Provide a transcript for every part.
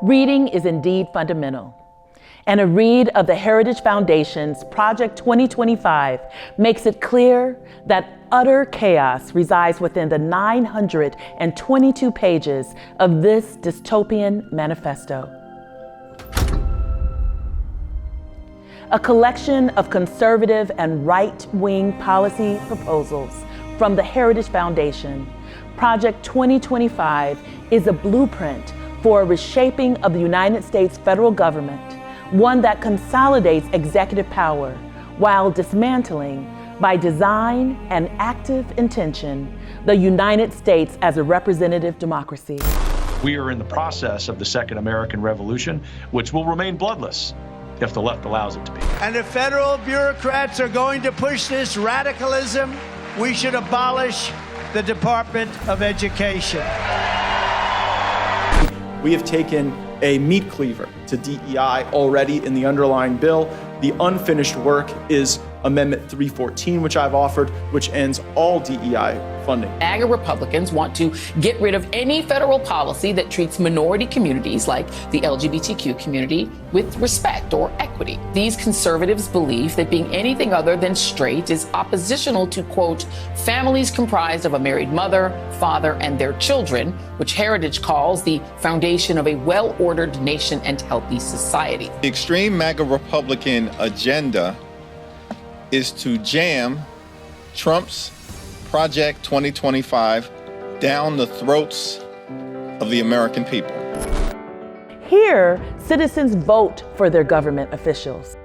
Reading is indeed fundamental. And a read of the Heritage Foundation's Project 2025 makes it clear that utter chaos resides within the 922 pages of this dystopian manifesto. A collection of conservative and right-wing policy proposals from the Heritage Foundation, Project 2025 is a blueprint for a reshaping of the United States federal government, one that consolidates executive power while dismantling, by design and active intention, the United States as a representative democracy. We are in the process of the Second American Revolution, which will remain bloodless if the left allows it to be. And if federal bureaucrats are going to push this radicalism, we should abolish the Department of Education. We have taken a meat cleaver to DEI already in the underlying bill. The unfinished work is Amendment 314, which I've offered, which ends all DEI funding. MAGA Republicans want to get rid of any federal policy that treats minority communities like the LGBTQ community with respect or equity. These conservatives believe that being anything other than straight is oppositional to, quote, families comprised of a married mother, father, and their children, which Heritage calls the foundation of a well-ordered nation and healthy society. The extreme MAGA Republican agenda is to jam Trump's Project 2025 down the throats of the American people. Here, citizens vote for their government officials.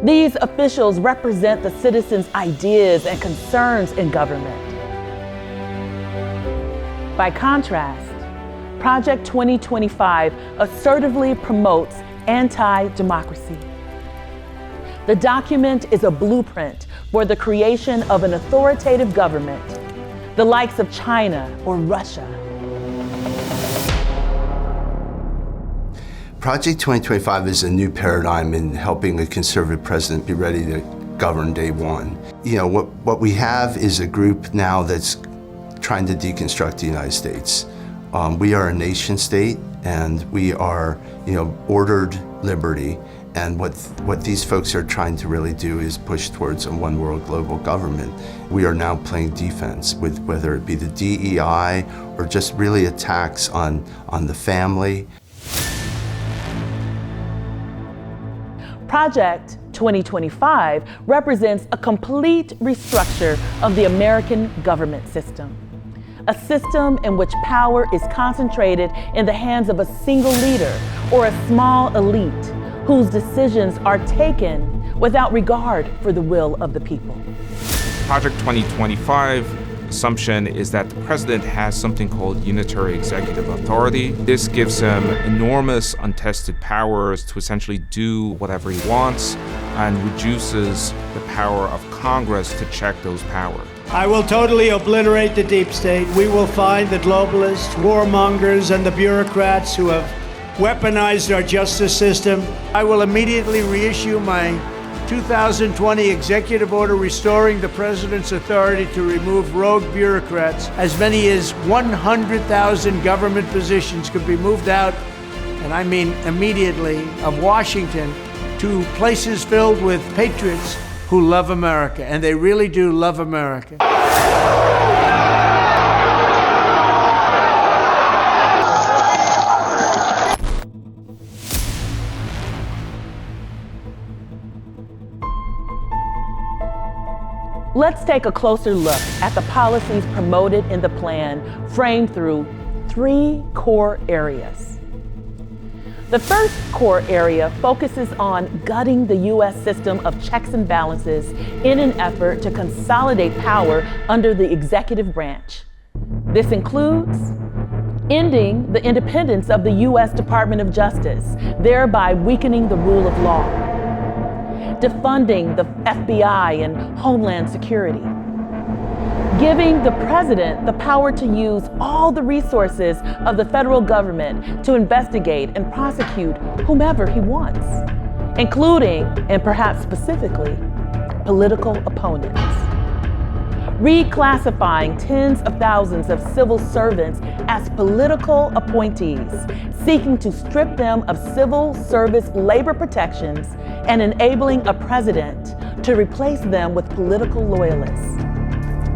These officials represent the citizens' ideas and concerns in government. By contrast, Project 2025 assertively promotes anti-democracy. The document is a blueprint for the creation of an authoritative government, the likes of China or Russia. Project 2025 is a new paradigm in helping a conservative president be ready to govern day one. You know, what we have is a group now that's trying to deconstruct the United States. We are a nation state, and we are, ordered liberty. And what these folks are trying to really do is push towards a one world global government. We are now playing defense with whether it be the DEI or just really attacks on the family. Project 2025 represents a complete restructure of the American government system. A system in which power is concentrated in the hands of a single leader or a small elite whose decisions are taken without regard for the will of the people. Project 2025 assumption is that the president has something called unitary executive authority. This gives him enormous untested powers to essentially do whatever he wants and reduces the power of Congress to check those powers. I will totally obliterate the deep state. We will find the globalists, warmongers, and the bureaucrats who have weaponized our justice system. I will immediately reissue my 2020 executive order restoring the president's authority to remove rogue bureaucrats. As many as 100,000 government positions could be moved out, and I mean immediately, of Washington to places filled with patriots who love America, and they really do love America. Let's take a closer look at the policies promoted in the plan, framed through 3 core areas. The first core area focuses on gutting the U.S. system of checks and balances in an effort to consolidate power under the executive branch. This includes ending the independence of the U.S. Department of Justice, thereby weakening the rule of law, defunding the FBI and Homeland Security, giving the president the power to use all the resources of the federal government to investigate and prosecute whomever he wants, including, and perhaps specifically, political opponents. reclassifying tens of thousands of civil servants as political appointees, seeking to strip them of civil service labor protections and enabling a president to replace them with political loyalists.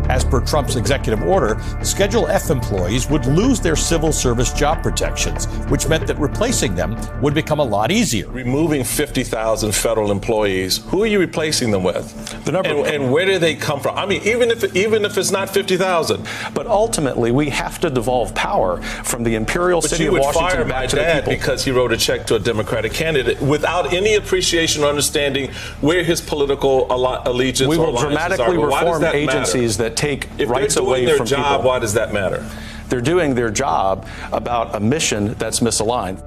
As per Trump's executive order, Schedule F employees would lose their civil service job protections, which meant that replacing them would become a lot easier. Removing 50,000 federal employees, who are you replacing them with? The number and where do they come from? I mean, even if it's not 50,000. But ultimately, we have to devolve power from the imperial But city you of would Washington fire back my to the dad people. because he wrote a check to a Democratic candidate without any appreciation or understanding where his political allegiance We or will alliances dramatically are. Why does reform that agencies matter? that take If rights they're doing away their from job, people. why does that matter? They're doing their job about a mission that's misaligned.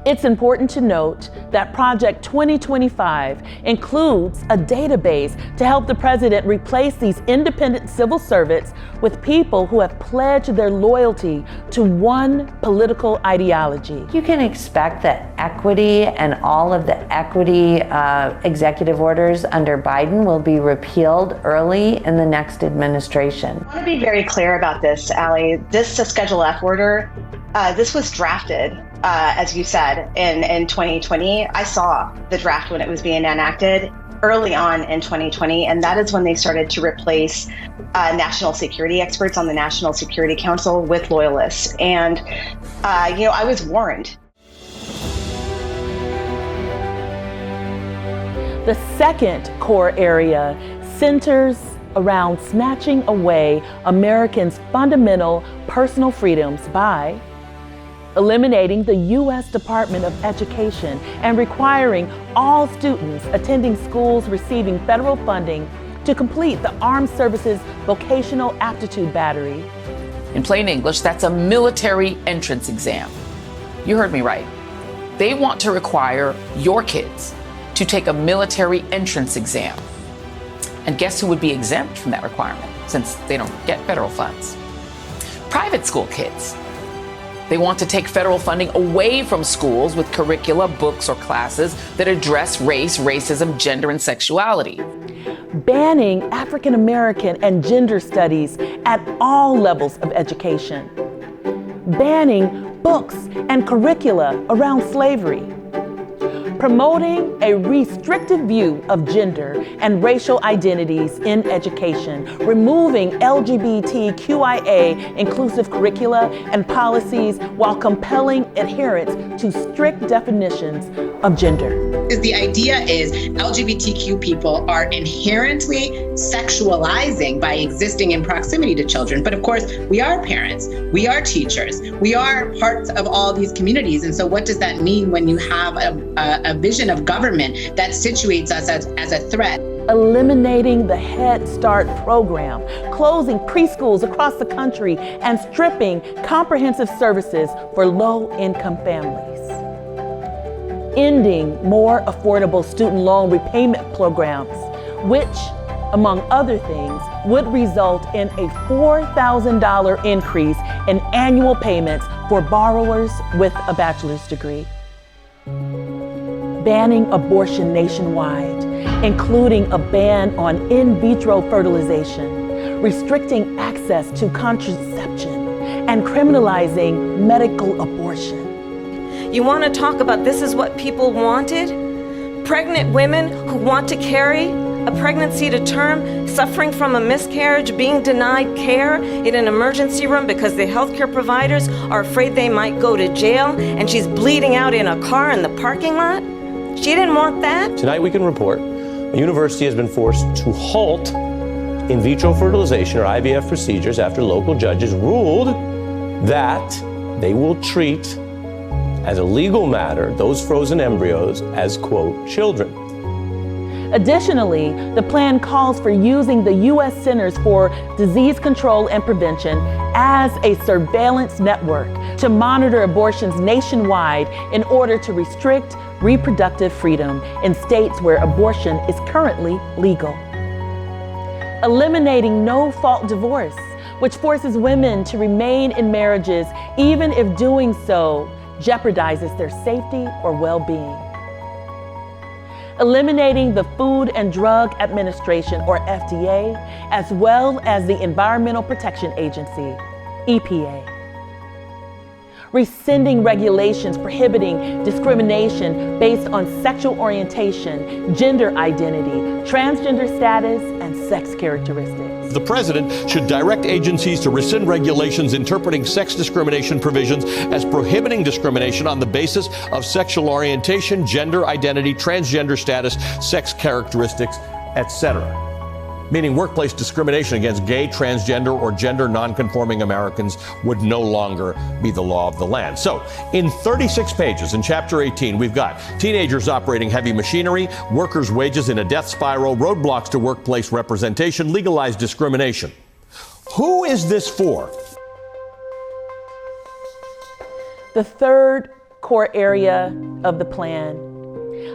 It's important to note that Project 2025 includes a database to help the president replace these independent civil servants with people who have pledged their loyalty to one political ideology. You can expect that equity and all of the equity executive orders under Biden will be repealed early in the next administration. I want to be very clear about this, Allie. This Schedule F order, this was drafted, as you said, in 2020. I saw the draft when it was being enacted early on in 2020, and that is when they started to replace national security experts on the National Security Council with loyalists. And, I was warned. The second core area centers around snatching away Americans' fundamental personal freedoms by eliminating the U.S. Department of Education and requiring all students attending schools receiving federal funding to complete the Armed Services Vocational Aptitude Battery. In plain English, that's a military entrance exam. You heard me right. They want to require your kids to take a military entrance exam. And guess who would be exempt from that requirement since they don't get federal funds? Private school kids. They want to take federal funding away from schools with curricula, books, or classes that address race, racism, gender, and sexuality. Banning African American and gender studies at all levels of education. Banning books and curricula around slavery. Promoting a restrictive view of gender and racial identities in education, removing LGBTQIA inclusive curricula and policies while compelling adherence to strict definitions of gender. The idea is LGBTQ people are inherently sexualizing by existing in proximity to children. But of course, we are parents, we are teachers, we are parts of all these communities. And so what does that mean when you have a vision of government that situates us as a threat? Eliminating the Head Start program, closing preschools across the country, and stripping comprehensive services for low-income families. Ending more affordable student loan repayment programs, which, among other things, would result in a $4,000 increase in annual payments for borrowers with a bachelor's degree. Banning abortion nationwide, including a ban on in vitro fertilization, restricting access to contraception, and criminalizing medical abortion. You want to talk about this is what people wanted? Pregnant women who want to carry a pregnancy to term, suffering from a miscarriage, being denied care in an emergency room because the healthcare providers are afraid they might go to jail, and she's bleeding out in a car in the parking lot? She didn't want that. Tonight we can report a university has been forced to halt in vitro fertilization or IVF procedures after local judges ruled that they will treat as a legal matter those frozen embryos as, quote, children. Additionally, the plan calls for using the U.S. Centers for Disease Control and Prevention as a surveillance network to monitor abortions nationwide in order to restrict reproductive freedom in states where abortion is currently legal. Eliminating no-fault divorce, which forces women to remain in marriages even if doing so jeopardizes their safety or well-being. eliminating the Food and Drug Administration, or FDA, as well as the Environmental Protection Agency, EPA. Rescinding regulations prohibiting discrimination based on sexual orientation, gender identity, transgender status, and sex characteristics. The president should direct agencies to rescind regulations interpreting sex discrimination provisions as prohibiting discrimination on the basis of sexual orientation, gender identity, transgender status, sex characteristics, etc. Meaning workplace discrimination against gay, transgender, or gender nonconforming Americans would no longer be the law of the land. So, in 36 pages in Chapter 18, we've got teenagers operating heavy machinery, workers' wages in a death spiral, roadblocks to workplace representation, legalized discrimination. Who is this for? The third core area of the plan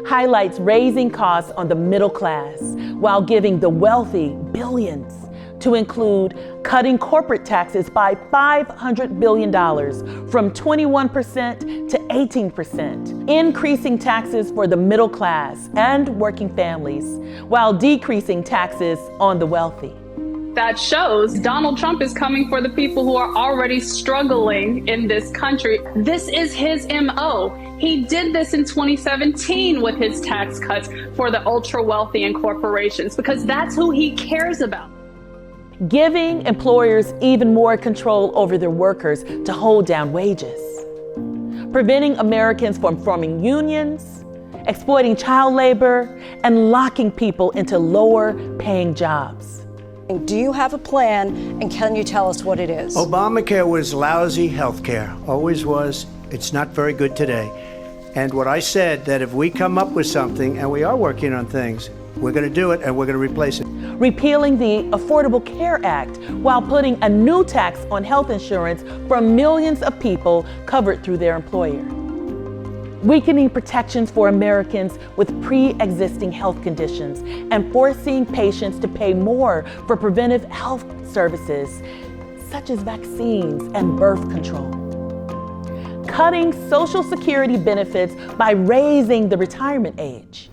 highlights raising costs on the middle class while giving the wealthy billions, to include cutting corporate taxes by $500 billion from 21% to 18%, increasing taxes for the middle class and working families while decreasing taxes on the wealthy. That shows Donald Trump is coming for the people who are already struggling in this country. This is his MO. He did this in 2017 with his tax cuts for the ultra wealthy and corporations, because that's who he cares about. Giving employers even more control over their workers to hold down wages. Preventing Americans from forming unions, exploiting child labor, and locking people into lower paying jobs. Do you have a plan, and can you tell us what it is? Obamacare was lousy health care, always was. It's not very good today. And what I said, that if we come up with something, and we are working on things, we're going to do it and we're going to replace it. Repealing the Affordable Care Act while putting a new tax on health insurance for millions of people covered through their employer. Weakening protections for Americans with pre-existing health conditions and forcing patients to pay more for preventive health services, such as vaccines and birth control. Cutting Social Security benefits by raising the retirement age.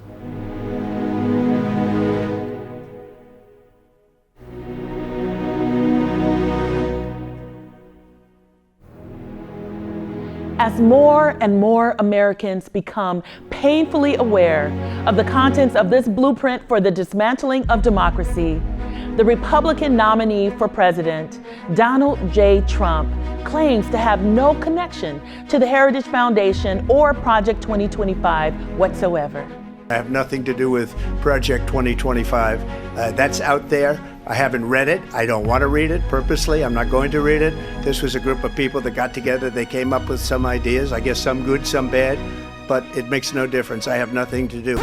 As more and more Americans become painfully aware of the contents of this blueprint for the dismantling of democracy, the Republican nominee for president, Donald J. Trump, claims to have no connection to the Heritage Foundation or Project 2025 whatsoever. I have nothing to do with Project 2025. That's out there. I haven't read it. I don't want to read it purposely. I'm not going to read it. This was a group of people that got together. They came up with some ideas, I guess some good, some bad, but it makes no difference. I have nothing to do.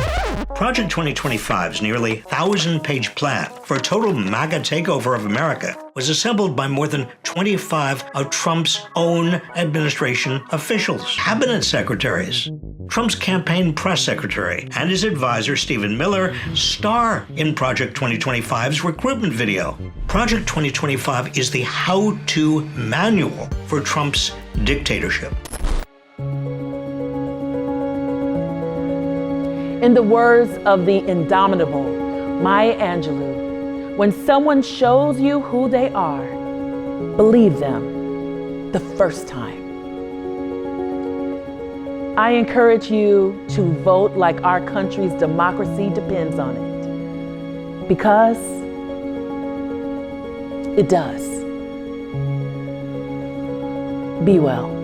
Project 2025's nearly 1,000-page plan for a total MAGA takeover of America was assembled by more than 25 of Trump's own administration officials, cabinet secretaries. Trump's campaign press secretary and his advisor, Stephen Miller, star in Project 2025's recruitment video. Project 2025 is the how-to manual for Trump's dictatorship. In the words of the indomitable Maya Angelou, when someone shows you who they are, believe them the first time. I encourage you to vote like our country's democracy depends on it, because it does. Be well.